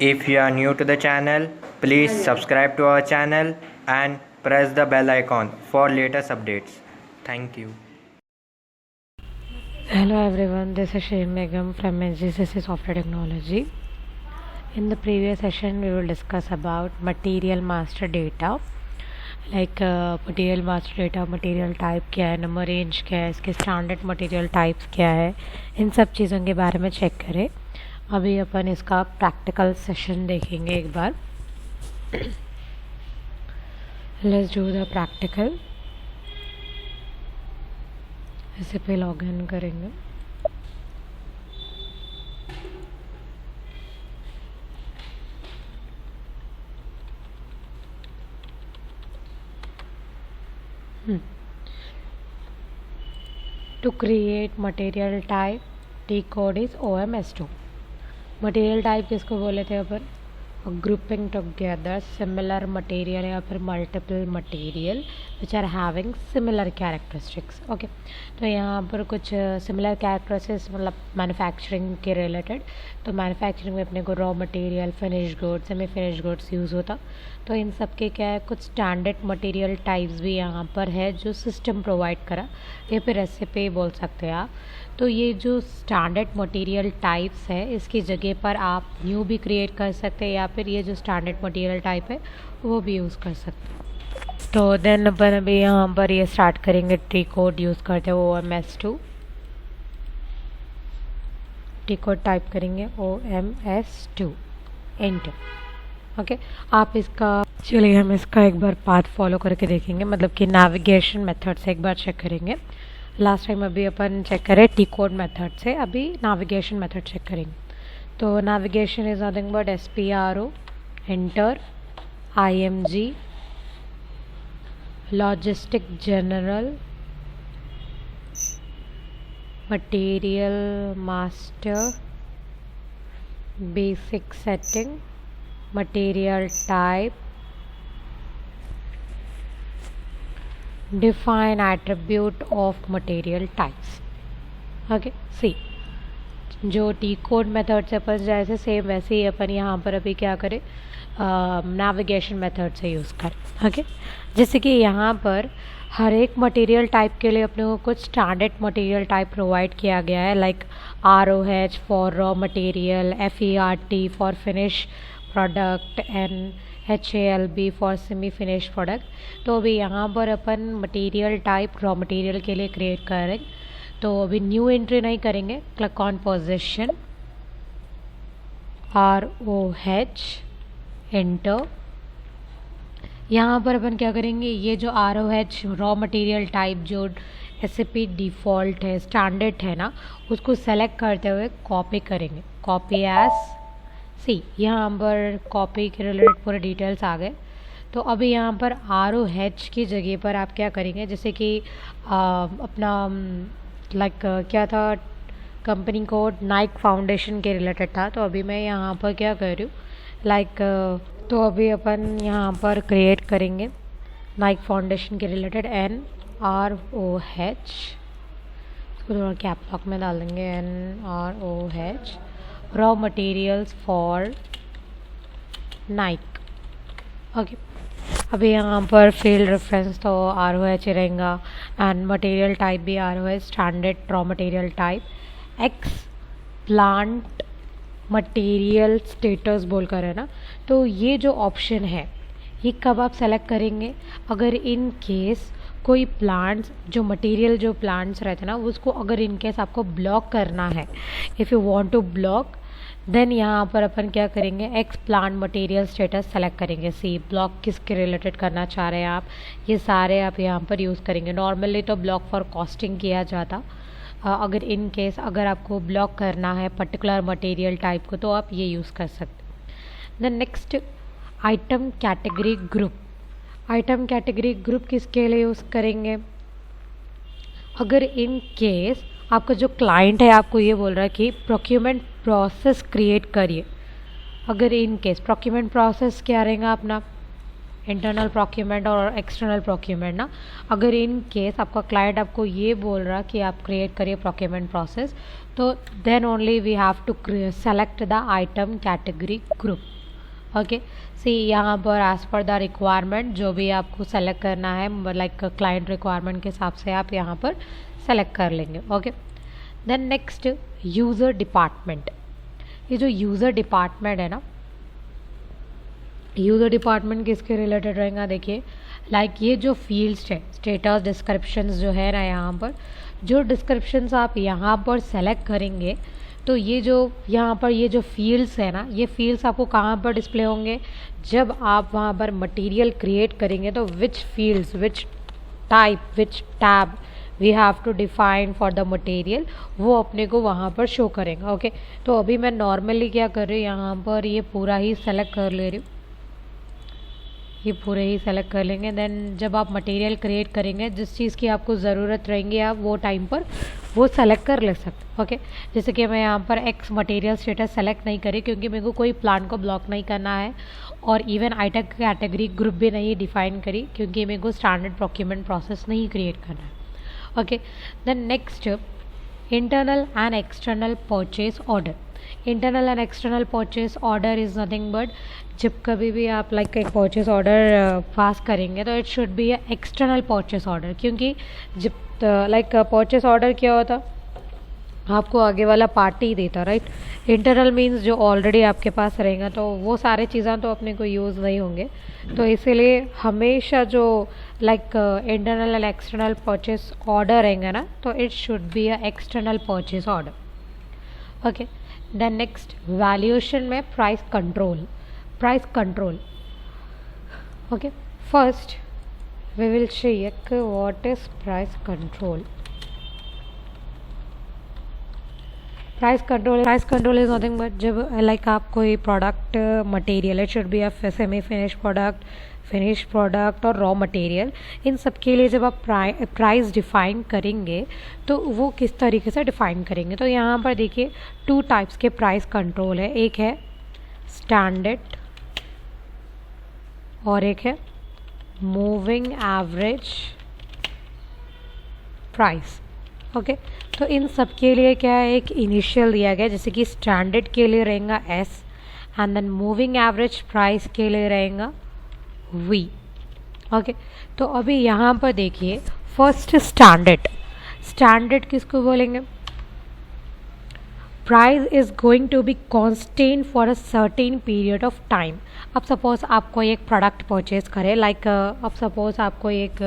If you are new to the channel, please subscribe to our channel and press the bell icon for latest updates. Thank you. Hello everyone, this is Shane Begum from SGCC Software Technology. In the previous session, we will discuss about material master data. Material master data, material type क्या है, number range क्या है, इसके standard material types क्या है, इन सब चीज़ों के बारे में चेक करें. अभी अपन इसका प्रैक्टिकल सेशन देखेंगे एक बार. Let's do the practical. इसे पे लॉग इन करेंगे. To create material type, T code is OMS2. Material type किसको बोले थे अपन? ग्रुपिंग टुगेदर सिमिलर मटेरियल या फिर multiple material which are having similar characteristics. Okay, तो यहाँ पर कुछ सिमिलर कैरेक्टरिस्टिक्स मतलब मैन्युफैक्चरिंग के रिलेटेड. तो मैन्युफैक्चरिंग में अपने को raw material, finish goods, semi finish goods use होता. तो इन सब के क्या है, कुछ स्टैंडर्ड मटेरियल टाइप्स भी यहाँ पर है जो सिस्टम प्रोवाइड करा या फिर रेसिपी बोल सकते हैं आप. तो ये जो स्टैंडर्ड मटेरियल टाइप्स है इसकी जगह पर आप न्यू भी क्रिएट कर सकते हैं या फिर ये जो स्टैंडर्ड मटेरियल टाइप है वो भी यूज़ कर सकते हैं. तो देन अपन अभी यहाँ पर ये स्टार्ट करेंगे. टी कोड यूज़ करते हैं OMS2. टी कोड टाइप करेंगे OMS2 एंटर. ओके, आप इसका चलिए हम इसका एक बार पाथ फॉलो करके देखेंगे, मतलब कि नेविगेशन मेथड से एक बार चेक करेंगे. लास्ट टाइम अभी अपन चेक करें टी कोड मेथड से, अभी नेविगेशन मेथड चेक करेंगे. तो navigation is nothing but SPRO enter, IMG, logistic general, material master, basic setting, material type, define attribute of material types. Okay, see जो T code method से अपन जैसे same वैसे ही अपन यहाँ पर अभी क्या करें, नेविगेशन मेथड से यूज़ करें. ओके, जैसे कि यहाँ पर हर एक मटेरियल टाइप के लिए अपने को कुछ स्टैंडर्ड मटेरियल टाइप प्रोवाइड किया गया है, like ROH for raw material, FERT for finish product and HALB for semi finish product. तो अभी यहाँ पर अपन मटेरियल टाइप रॉ मटेरियल के लिए क्रिएट करेंगे. तो अभी न्यू एंट्री नहीं करेंगे. Click on position, ROH enter. यहाँ पर अपन क्या करेंगे, ये जो ROH रॉ मटेरियल टाइप जो SAP डिफ़ॉल्ट है, स्टैंडर्ड है ना, उसको सेलेक्ट करते हुए कॉपी करेंगे. कॉपी एज सी, यहाँ पर कॉपी के रिलेटेड पूरे डिटेल्स आ गए. तो अभी यहाँ पर ROH की जगह पर आप क्या करेंगे, जैसे कि अपना लाइक क्या था, कंपनी कोड नाइक फाउंडेशन के रिलेटेड था. तो अभी मैं यहाँ पर क्या कर रही हूँ, लाइक तो अभी अपन यहाँ पर क्रिएट करेंगे नाइक फाउंडेशन के रिलेटेड NROH. इसको थोड़ा कैप लॉक में डाल देंगे. NROH raw materials for Naik. Okay, अभी यहाँ पर फील्ड रेफरेंस तो ROH रहेगा एंड मटेरियल टाइप भी ROH standard raw material type. X plant material status बोल कर है ना. तो ये जो ऑप्शन है ये कब आप सेलेक्ट करेंगे, अगर इन केस कोई प्लांट्स जो मटेरियल जो प्लांट्स रहते हैं ना उसको अगर इन केस आपको ब्लॉक करना है, if you want to block, then यहाँ पर अपन क्या करेंगे, X plant material status select करेंगे. सी ब्लॉक किसके रिलेटेड करना चाह रहे हैं आप, ये सारे आप यहाँ पर यूज़ करेंगे. नॉर्मली तो ब्लॉक फॉर कॉस्टिंग किया जाता. अगर इन केस अगर आपको ब्लॉक करना है पर्टिकुलर मटेरियल टाइप को तो आप ये यूज़ कर सकते. Then next item category group. Item category group किसके लिए यूज़ करेंगे, अगर इन केस आपका जो क्लाइंट है आपको ये बोल रहा है कि प्रोक्यूरमेंट प्रोसेस क्रिएट करिए. अगर इन केस प्रोक्यूरमेंट प्रोसेस क्या रहेगा अपना, इंटरनल प्रोक्यूरमेंट और एक्सटर्नल प्रोक्यूरमेंट ना. अगर इन केस आपका क्लाइंट आपको ये बोल रहा कि आप क्रिएट करिए प्रोक्यूरमेंट प्रोसेस, तो then only we have to select the item category group. Okay see यहाँ पर एज पर द रिक्वायरमेंट जो भी आपको सेलेक्ट करना है लाइक क्लाइंट रिक्वायरमेंट के हिसाब से आप यहाँ पर सेलेक्ट कर लेंगे. Okay then next user department. ये जो यूज़र डिपार्टमेंट है ना, यूज़र डिपार्टमेंट किसके रिलेटेड रहेगा देखिए. लाइक ये जो फील्ड्स है स्टेटस डिस्क्रिप्शंस जो है ना, यहाँ पर जो डिस्क्रिप्शंस आप यहाँ पर सेलेक्ट करेंगे तो ये जो यहाँ पर ये जो फील्ड्स है ना, ये फील्ड्स आपको कहाँ पर डिस्प्ले होंगे जब आप वहाँ पर मटेरियल क्रिएट करेंगे. तो which fields, which type, which tab we have to define for the material, वो अपने को वहाँ पर शो करेंगे. ओके तो अभी मैं नॉर्मली क्या कर रही हूँ, यहाँ पर ये पूरा ही सेलेक्ट कर ले रही हूँ, ये पूरे ही सेलेक्ट कर लेंगे. देन जब आप मटेरियल क्रिएट करेंगे जिस चीज़ की आपको ज़रूरत रहेंगी आप वो टाइम पर वो सेलेक्ट कर ले सकते. ओके जैसे कि मैं यहाँ पर एक्स मटेरियल स्टेटस सेलेक्ट नहीं करी क्योंकि मेरे को कोई प्लान को ब्लॉक नहीं करना है और इवन आइटम कैटेगरी ग्रुप भी नहीं डिफाइन करी क्योंकि मेरे को स्टैंडर्ड प्रोक्यूरमेंट प्रोसेस नहीं क्रिएट करना है. Okay then next internal and external purchase order. Internal and external purchase order is nothing but जब कभी भी आप लाइक एक परचेज ऑर्डर पास करेंगे तो it should be a external purchase order. क्योंकि जब लाइक परचेज ऑर्डर क्या होता, आपको आगे वाला पार्टी देता, राइट. इंटरनल मीन्स जो ऑलरेडी आपके पास रहेगा तो वो सारे चीज़ें तो अपने को यूज़ नहीं होंगे. तो इसीलिए हमेशा जो like internal and external purchase order रहेंगे ना, तो it should be a external purchase order. Okay then next valuation में price control. Price control. Okay first we will check what is price control. Price control is nothing but जब like आप कोई product material, it should be a semi finish product, finish product और raw material, इन सब के लिए जब आप price define करेंगे तो वो किस तरीके से डिफाइन करेंगे. तो यहाँ पर देखिए 2 टाइप्स के प्राइस कंट्रोल है. एक है स्टैंडर्ड और एक है मूविंग एवरेज प्राइस. ओके तो इन सब के लिए क्या है, एक इनिशियल दिया गया जैसे कि स्टैंडर्ड के लिए रहेगा S and then moving average price के लिए रहेगा वी. ओके तो अभी यहाँ पर देखिए फर्स्ट स्टैंडर्ड. स्टैंडर्ड किसको बोलेंगे, price is going to be constant for a certain period of time. अब सपोज आपको एक प्रोडक्ट परचेज करें, लाइक अब सपोज आपको एक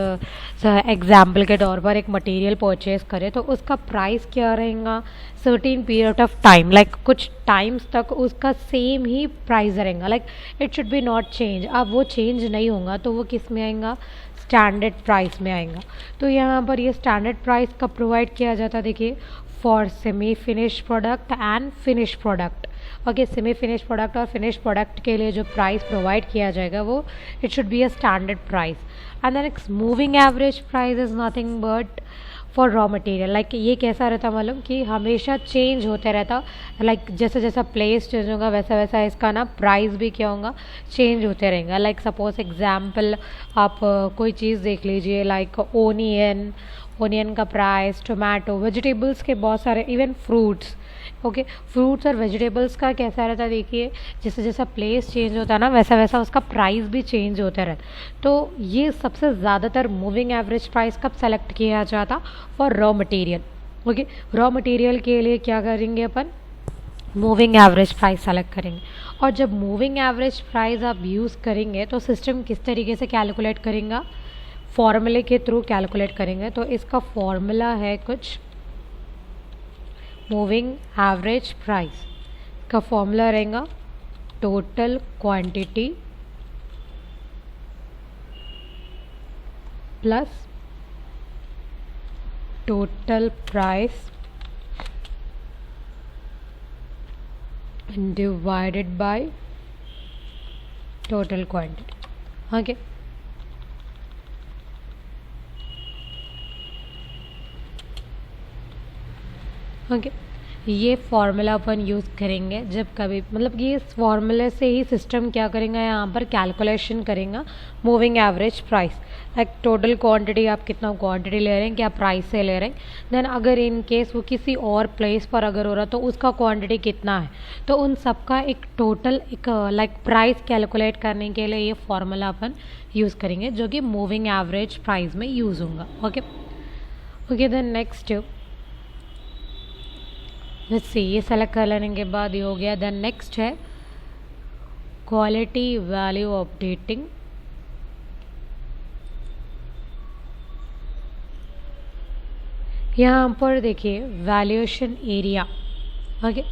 एग्जाम्पल के तौर पर एक मटेरियल परचेज करें तो उसका प्राइस क्या रहेगा, certain period of time, like कुछ टाइम्स तक उसका सेम ही प्राइस रहेगा. Like it should B not change. अब वो चेंज नहीं होगा तो वो किस में आएगा, स्टैंडर्ड प्राइस में आएगा. तो यहाँ पर ये स्टैंडर्ड प्राइस का प्रोवाइड किया जाता है देखिए for semi finish product and finish product. Okay semi finish product और फिनिश प्रोडक्ट के लिए जो प्राइस प्रोवाइड किया जाएगा वो it should be a standard price. And then moving average price is nothing but for raw material. Like ये कैसा रहता मालूम कि हमेशा चेंज होते रहता, लाइक जैसा जैसा प्लेस चेंज होगा वैसा वैसा इसका ना प्राइस भी क्या होगा, चेंज होते रहेगा. लाइक सपोज एग्जाम्पल आप कोई चीज़ देख लीजिए, लाइक ओनियन का प्राइस, टोमेटो, वेजिटेबल्स के बहुत सारे, इवन फ्रूट्स. ओके फ्रूट्स और वेजिटेबल्स का कैसा रहता है देखिए, जैसे जैसा प्लेस चेंज होता है ना वैसा वैसा उसका प्राइस भी चेंज होता रहता. तो ये सबसे ज़्यादातर मूविंग एवरेज प्राइस कब सेलेक्ट किया जाता, for raw material. Okay raw material के लिए क्या करेंगे अपन, मूविंग एवरेज प्राइस सेलेक्ट करेंगे. और जब मूविंग एवरेज प्राइस आप यूज़ करेंगे तो सिस्टम किस तरीके से कैलकुलेट करेगा, फॉर्मूले के थ्रू कैलकुलेट करेंगे. तो इसका फॉर्मूला है कुछ मूविंग एवरेज प्राइस का फॉर्मूला रहेगा total quantity plus total price divided by total quantity. Okay okay ये फार्मूला अपन यूज़ करेंगे जब कभी मतलब कि इस फार्मूले से ही सिस्टम क्या करेंगे यहाँ पर कैलकुलेशन करेगा moving average price, like total quantity आप कितना क्वांटिटी ले रहे हैं, क्या प्राइस से ले रहे हैं, देन अगर इन केस वो किसी और प्लेस पर अगर हो रहा तो उसका क्वांटिटी कितना है, तो उन सब का एक टोटल एक लाइक प्राइस कैलकुलेट करने के लिए ये फार्मूला अपन यूज़ करेंगे जो कि मूविंग एवरेज प्राइस में यूज़ होगा। Okay then next let's see, ये सेलेक्ट कर लेने के बाद ये हो गया। देन नेक्स्ट है क्वालिटी वैल्यू अपडेटिंग। यहाँ पर देखिए valuation area. Okay,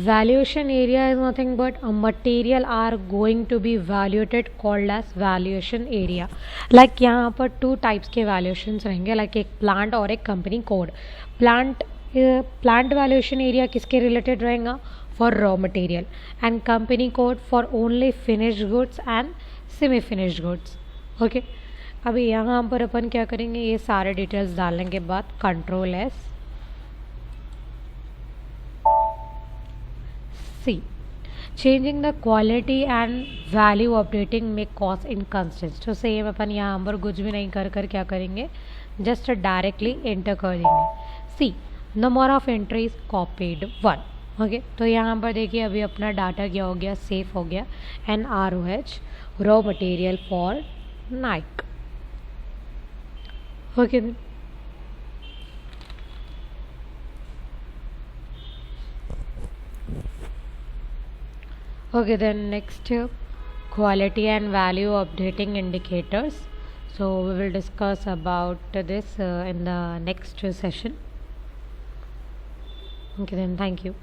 valuation area is nothing but a material are going to be valuated called as valuation area। like यहाँ पर टू टाइप्स के वैल्यूएशंस रहेंगे, like एक प्लांट और एक company code. Plant valuation area किसके रिलेटेड रहेगा? For raw material, and company code for only finished goods and semi finished goods. Okay, अभी यहाँ पर अपन क्या करेंगे, ये सारे डिटेल्स डालने के बाद control S see, changing the quality and value updating में कॉस्ट इनकंसिस्टेंट। तो सेम अपन यहाँ पर कुछ भी नहीं कर क्या करेंगे, जस्ट डायरेक्टली एंटर कर देंगे। See, number of entries copied 1। Okay, तो यहाँ पर देखिए अभी अपना डाटा क्या हो गया, सेफ हो गया। NROH raw material for Naik. Okay, okay then next quality and value updating indicators. So we will discuss about this in the next session. Okay then, thank you.